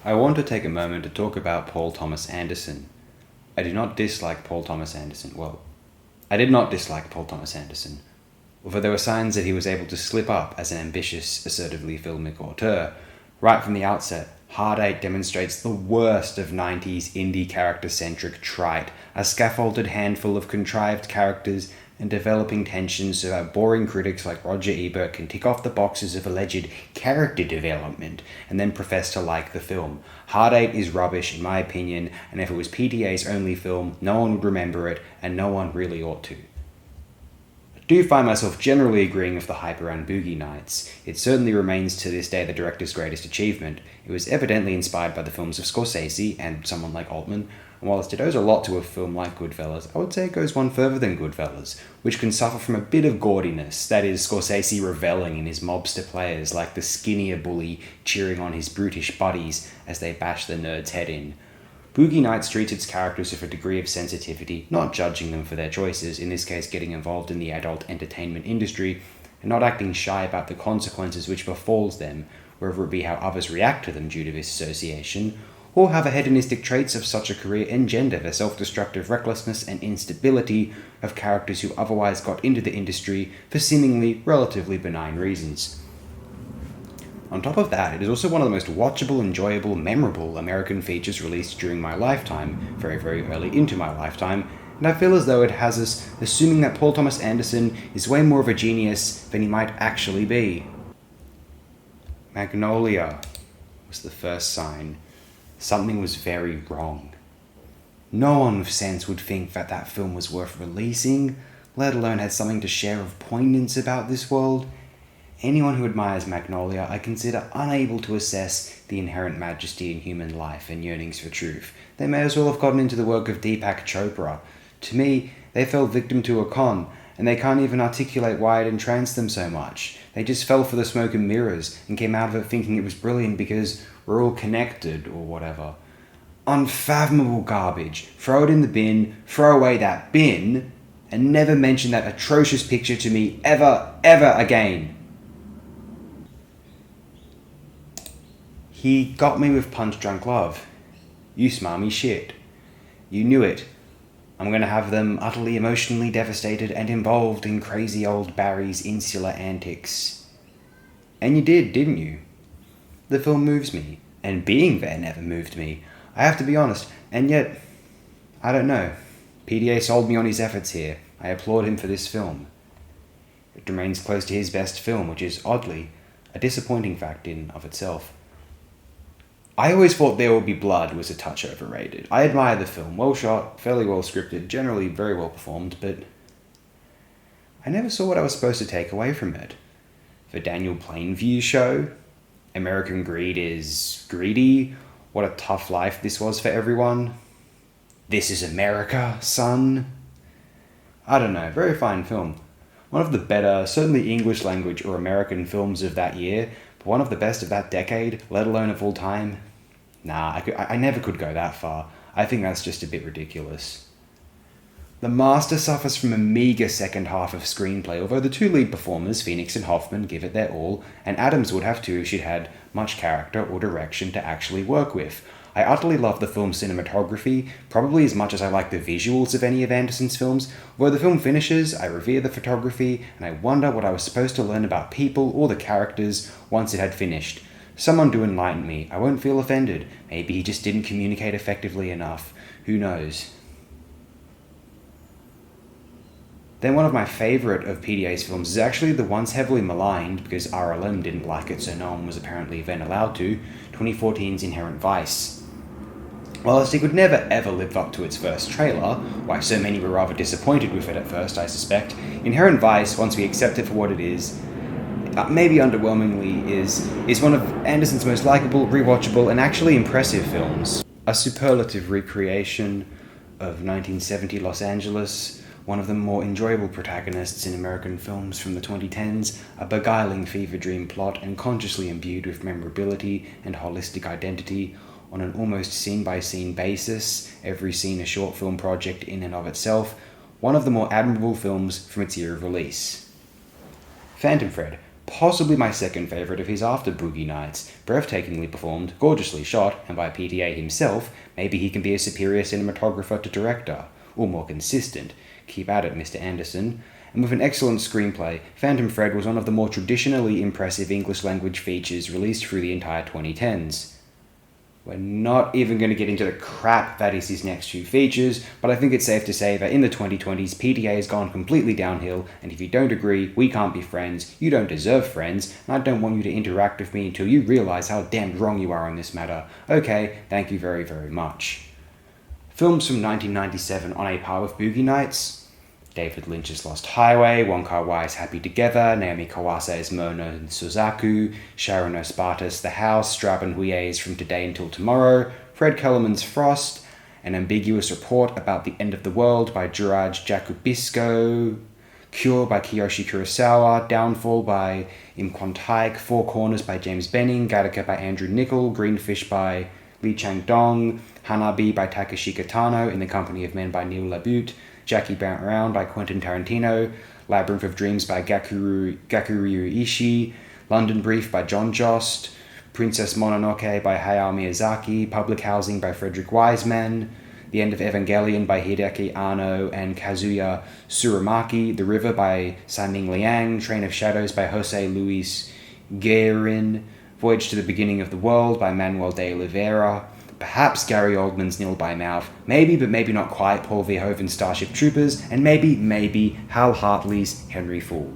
I want to take a moment to talk about Paul Thomas Anderson. I do not dislike Paul Thomas Anderson. Well, I did not dislike Paul Thomas Anderson, although there were signs that he was able to slip up as an ambitious, assertively filmic auteur. Right from the outset, Hard Eight demonstrates the worst of 90s indie character-centric trite, a scaffolded handful of contrived characters and developing tensions so that boring critics like Roger Ebert can tick off the boxes of alleged character development and then profess to like the film. Hard Eight is rubbish in my opinion, and if it was PTA's only film, no one would remember it, and no one really ought to. I do find myself generally agreeing with the hype around Boogie Nights. It certainly remains to this day the director's greatest achievement. It was evidently inspired by the films of Scorsese and someone like Altman, and whilst it owes a lot to a film like Goodfellas, I would say it goes one further than Goodfellas, which can suffer from a bit of gaudiness, that is, Scorsese reveling in his mobster players like the skinnier bully cheering on his brutish buddies as they bash the nerd's head in. Boogie Nights treats its characters with a degree of sensitivity, not judging them for their choices, in this case getting involved in the adult entertainment industry, and not acting shy about the consequences which befalls them, whether it be how others react to them due to this association, or how the hedonistic traits of such a career engender the self-destructive recklessness and instability of characters who otherwise got into the industry for seemingly relatively benign reasons. On top of that, it is also one of the most watchable, enjoyable, memorable American features released during my lifetime, very, very early into my lifetime, and I feel as though it has us assuming that Paul Thomas Anderson is way more of a genius than he might actually be. Magnolia was the first sign. Something was very wrong. No one with sense would think that that film was worth releasing, let alone had something to share of poignance about this world. Anyone who admires Magnolia, I consider unable to assess the inherent majesty in human life and yearnings for truth. They may as well have gotten into the work of Deepak Chopra. To me, they fell victim to a con, and they can't even articulate why it entranced them so much. They just fell for the smoke and mirrors and came out of it thinking it was brilliant because we're all connected or whatever. Unfathomable garbage. Throw it in the bin, throw away that bin, and never mention that atrocious picture to me ever again. He got me with Punch Drunk Love. You smarmy shit. You knew it. I'm going to have them utterly emotionally devastated and involved in crazy old Barry's insular antics. And you did, didn't you? The film moves me, and being there never moved me. I have to be honest, and yet, I don't know. PDA sold me on his efforts here. I applaud him for this film. It remains close to his best film, which is, oddly, a disappointing fact in of itself. I always thought There Will Be Blood was a touch overrated. I admire the film, well shot, fairly well scripted, generally very well performed, but I never saw what I was supposed to take away from it. The Daniel Plainview show? American greed is greedy? What a tough life this was for everyone? This is America, son? I don't know, very fine film. One of the better, certainly English language or American films of that year, but one of the best of that decade, let alone of all time. Nah, I never could go that far. I think that's just a bit ridiculous. The Master suffers from a meagre second half of screenplay, although the two lead performers, Phoenix and Hoffman, give it their all, and Adams would have too if she'd had much character or direction to actually work with. I utterly love the film's cinematography, probably as much as I like the visuals of any of Anderson's films. Where the film finishes, I revere the photography, and I wonder what I was supposed to learn about people or the characters once it had finished. Someone do enlighten me. I won't feel offended. Maybe he just didn't communicate effectively enough. Who knows? Then one of my favourite of PDA's films is actually the once heavily maligned, because RLM didn't like it so no one was apparently then allowed to, 2014's Inherent Vice. Whilst it could never ever live up to its first trailer, why so many were rather disappointed with it at first, I suspect, Inherent Vice, once we accept it for what it is, maybe underwhelmingly is one of Anderson's most likeable, rewatchable, and actually impressive films. A superlative recreation of 1970 Los Angeles, one of the more enjoyable protagonists in American films from the 2010s, a beguiling fever dream plot and consciously imbued with memorability and holistic identity on an almost scene-by-scene basis, every scene a short film project in and of itself, one of the more admirable films from its year of release. Phantom Thread, Possibly my second favourite of his after Boogie Nights. Breathtakingly performed, gorgeously shot, and by PTA himself, maybe he can be a superior cinematographer to director, or more consistent. Keep at it, Mr. Anderson. And with an excellent screenplay, Phantom Thread was one of the more traditionally impressive English language features released through the entire 2010s. We're not even going to get into the crap that is his next two features, but I think it's safe to say that in the 2020s, PTA has gone completely downhill, and if you don't agree, we can't be friends, you don't deserve friends, and I don't want you to interact with me until you realise how damned wrong you are on this matter. Okay, thank you very, very much. Films from 1997 on a par with Boogie Nights: David Lynch's Lost Highway, Wong Kar-wai's Happy Together, Naomi Kawase's Mona and Suzaku, Sharon Osbourne's The House, Straben Huye's From Today Until Tomorrow, Fred Kellerman's Frost, An Ambiguous Report About the End of the World by Juraj Jakubisco, Cure by Kiyoshi Kurosawa, Downfall by Im Kwon-taek, Four Corners by James Benning, Gattaca by Andrew Niccol, Greenfish by Lee Chang-dong, Hanabi by Takashi Kitano, In the Company of Men by Neil LaBute, Jackie Brown by Quentin Tarantino, Labyrinth of Dreams by Gakuru Ishii, London Brief by John Jost, Princess Mononoke by Hayao Miyazaki, Public Housing by Frederick Wiseman, The End of Evangelion by Hideaki Anno and Kazuya Tsurumaki, The River by Siming Liang, Train of Shadows by Jose Luis Guerin, Voyage to the Beginning of the World by Manuel de Oliveira, perhaps Gary Oldman's Nil by Mouth, maybe but maybe not quite Paul Verhoeven's Starship Troopers, and maybe Hal Hartley's Henry Fool.